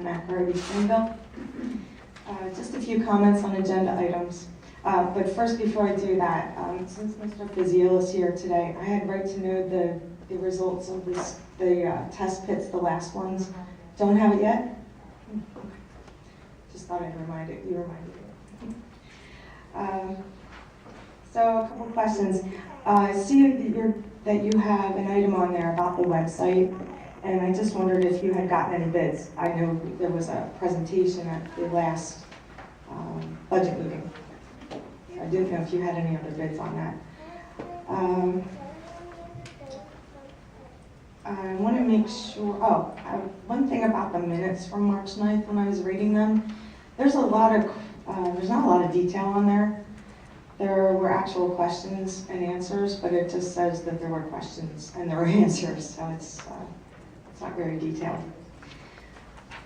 McCarty Springville. Just a few comments on agenda items. But first, before I do that, since Mr. Faziel is here today, I had right to know the results of the test pits, the last ones. Don't have it yet? Just thought I'd remind it. You reminded me. So a couple questions. I see that you have an item on there about the website, and I just wondered if you had gotten any bids. I know there was a presentation at the last budget meeting. I didn't know if you had any other bids on that. I want to make sure, one thing about the minutes from March 9th when I was reading them, there's not a lot of detail on there. There were actual questions and answers, but it just says that there were questions and there were answers, so it's not very detailed.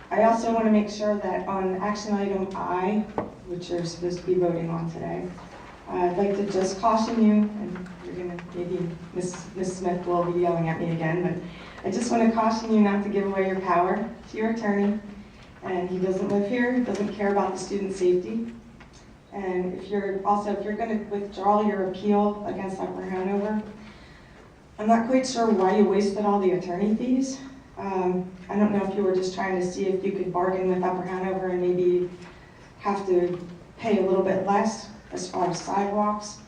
I also want to make sure that on action item I, which you're supposed to be voting on today, I'd like to just caution you, and you're going to, maybe Ms. Smith will be yelling at me again, but I just want to caution you not to give away your power to your attorney. And he doesn't live here, doesn't care about the student safety. And if you're going to withdraw your appeal against Upper Hanover, I'm not quite sure why you wasted all the attorney fees. I don't know if you were just trying to see if you could bargain with Upper Hanover and maybe have to pay a little bit less as far as sidewalks.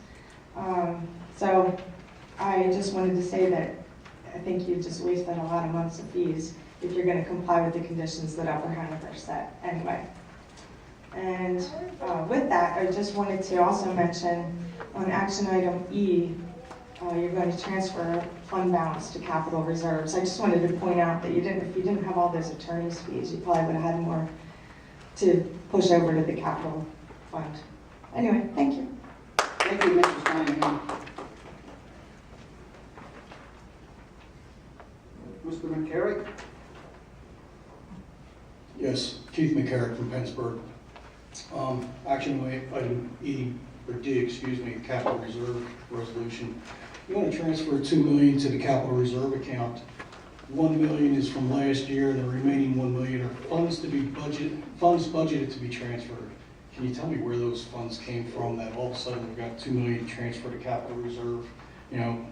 So I just wanted to say that I think you just wasted a lot of months of fees if you're going to comply with the conditions that Upper Hanover set anyway. And with that, I just wanted to also mention on action item E, you're going to transfer fund balance to capital reserves. I just wanted to point out that if you didn't have all those attorney's fees, you probably would have had more to push over to the capital fund. Anyway, thank you. Thank you, Mrs. Flanagan. Mr. McCarrick? Yes, Keith McCarrick from Pennsburg. Action item E, or D, excuse me, capital reserve resolution. You want to transfer $2 million to the capital reserve account. $1 million is from last year, and the remaining $1 million are funds budgeted to be transferred. Can you tell me where those funds came from that all of a sudden we've got $2 million transferred to capital reserve? You know,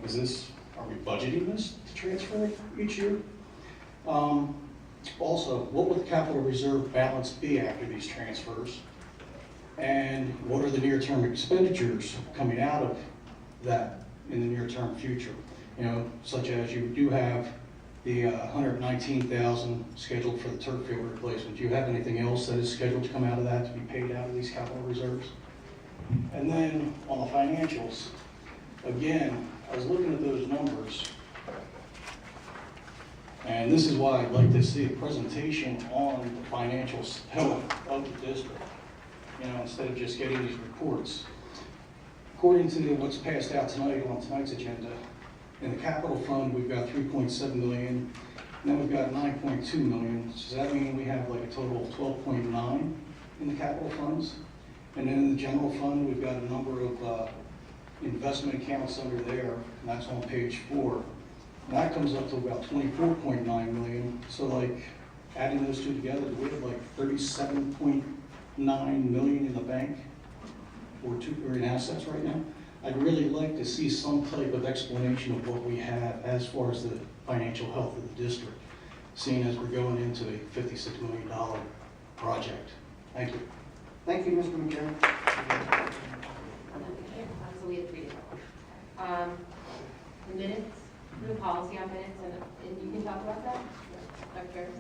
are we budgeting this to transfer it each year? Also, what will the capital reserve balance be after these transfers? And what are the near-term expenditures coming out of that in the near-term future? You know, such as you do have the $119,000 scheduled for the turf field replacement. Do you have anything else that is scheduled to come out of that to be paid out of these capital reserves? And then on the financials, again, I was looking at those numbers, and this is why I'd like to see a presentation on the financial health of the district, you know, instead of just getting these reports. According to what's passed out tonight on tonight's agenda, in the capital fund, we've got $3.7 million, and then we've got $9.2 million. Does that mean we have like a total of $12.9 in the capital funds? And then in the general fund, we've got a number of investment accounts under there, and that's on page 4. And that comes up to about $24.9 million. So like adding those two together, we have like $37.9 million in the bank or in assets right now. I'd really like to see some type of explanation of what we have as far as the financial health of the district, seeing as we're going into a $56 million project. Thank you. Thank you, Mr. McCarrick. So we have 3 days. The minutes, the policy on minutes, and you can talk about that, Dr. Ferris.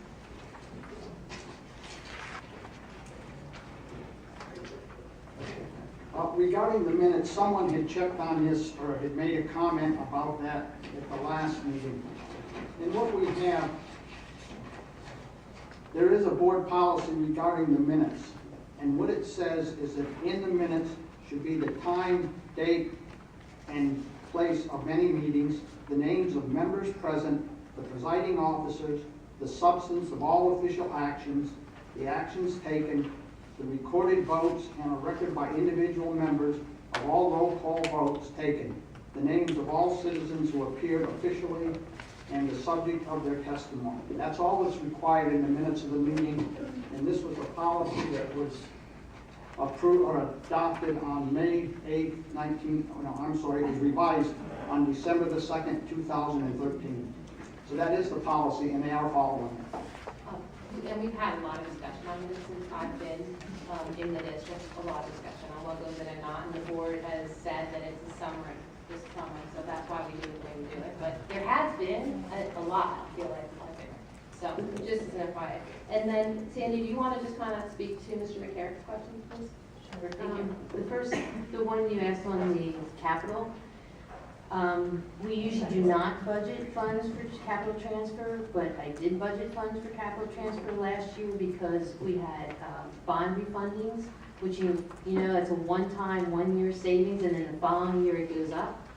Regarding the minutes, someone had checked on this or had made a comment about that at the last meeting. And what we have, there is a board policy regarding the minutes. And what it says is that in the minutes should be the time, date, and place of any meetings, the names of members present, the presiding officers, the substance of all official actions, the actions taken, the recorded votes, and a record by individual members of all roll call votes taken, the names of all citizens who appeared officially, and the subject of their testimony. That's all that's required in the minutes of the meeting. and this was a policy that was approved or adopted on May 8th, it was revised on December the 2nd, 2013. So that is the policy, and they are following it. And we've had a lot of discussion on this since I've been in the district, a lot of discussion on what goes in and not, and the board has said that it's a summary, this summary, so that's why we do the way we do it. But there has been a lot, I feel like, so just as an FYI. And then, Sandy, do you want to just kind of speak to Mr. McCarrick's questions, please? Sure, thank you. The first, the one you asked on the capital, we usually do not budget funds for capital transfer, but I did budget funds for capital transfer last year because we had bond refundings, which you know, it's a one-time, one-year savings, and then the following year it goes up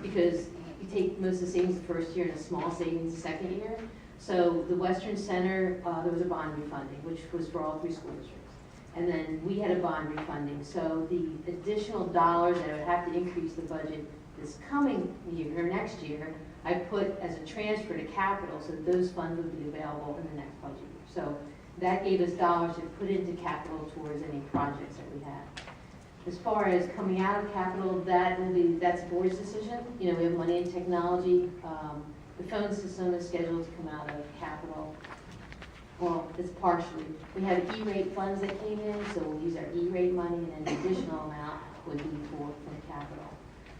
because you take most of the savings the first year and a small savings the second year. So the Western Center, there was a bond refunding, which was for all 3 school districts. And then we had a bond refunding. So the additional dollars that would have to increase the budget this coming year, or next year, I put as a transfer to capital so that those funds would be available in the next budget year. So that gave us dollars to put into capital towards any projects that we had. As far as coming out of capital, that's the board's decision. You know, we have money in technology. The phone system is scheduled to come out of capital. Well, it's partially. We have E-rate funds that came in, so we'll use our E-rate money, and an additional amount would be from capital.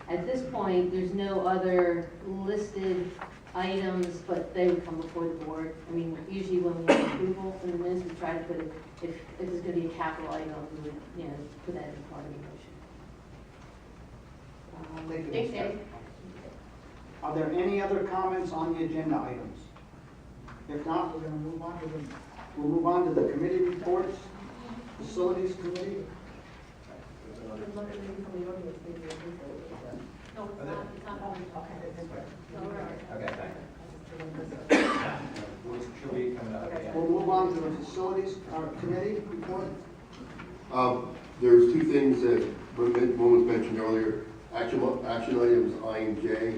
At this point, there's no other listed items, but they would come before the board. I mean, usually when we have approval from the minutes, we try to put it, if it's going to be a capital item, we would, you know, put that in part of the motion. Thank you, Thanks, Ms. Sandy. Are there any other comments on the agenda items? If not, we're going to move on to the committee reports. Facilities Committee. No, it's not. It's not. No, we're all right. Okay, thanks. Should we come out again? We'll move on to the Facilities Committee report. There's 2 things that one was mentioned earlier. Action items I and J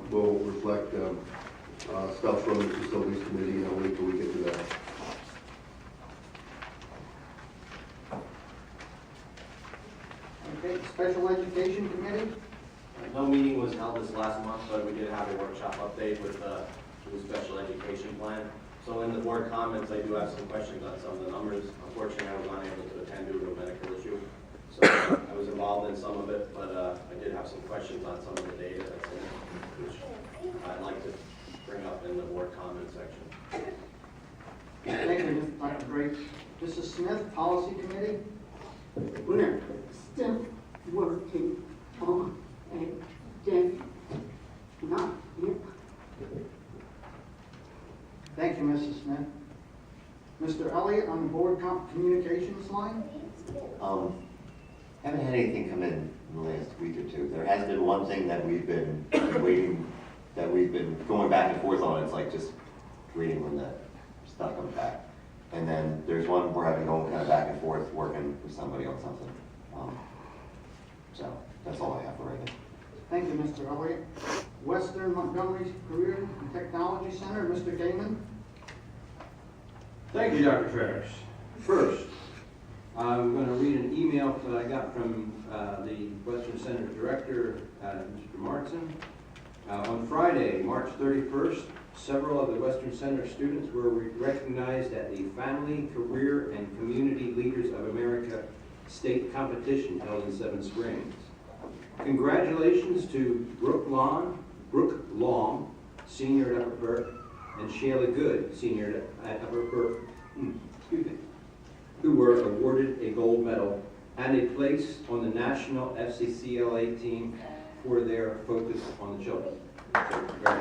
will reflect stuff from the Facilities Committee, and I'll wait till we get to that. Okay, Special Education Committee. No meeting was held this last month, but we did have a workshop update with the new special education plan. So in the board comments, I do have some questions on some of the numbers. Unfortunately, I was unable to attend due to a medical issue. So I was involved in some of it, but I did have some questions on some of the data that's in it, which I'd like to bring up in the board comment section. Thank you, Dr. Drake. Mrs. Smith, Policy Committee. We're still working on a day, not yet. Thank you, Mrs. Smith. Mr. Elliott on the board communications line. Haven't had anything come in the last week or 2. There has been one thing that we've been waiting, that we've been going back and forth on. It's like just waiting when that stuff comes back. And then there's one we're having going kind of back and forth, working with somebody on something. So that's all I have for right now. Thank you, Mr. Elliott. Western Montgomery Career and Technology Center, Mr. Gaiman. Thank you, Dr. Ferris. First, I'm going to read an email that I got from the Western Center Director, Mr. Martin. On Friday, March 31st, several of the Western Center students were recognized at the Family, Career, and Community Leaders of America state competition held in Seven Springs. Congratulations to Brooke Long, senior at Upper Burke, and Shayla Good, senior at Upper Burke, who were awarded a gold medal and a place on the national FCCLA team for their focus on the children. So,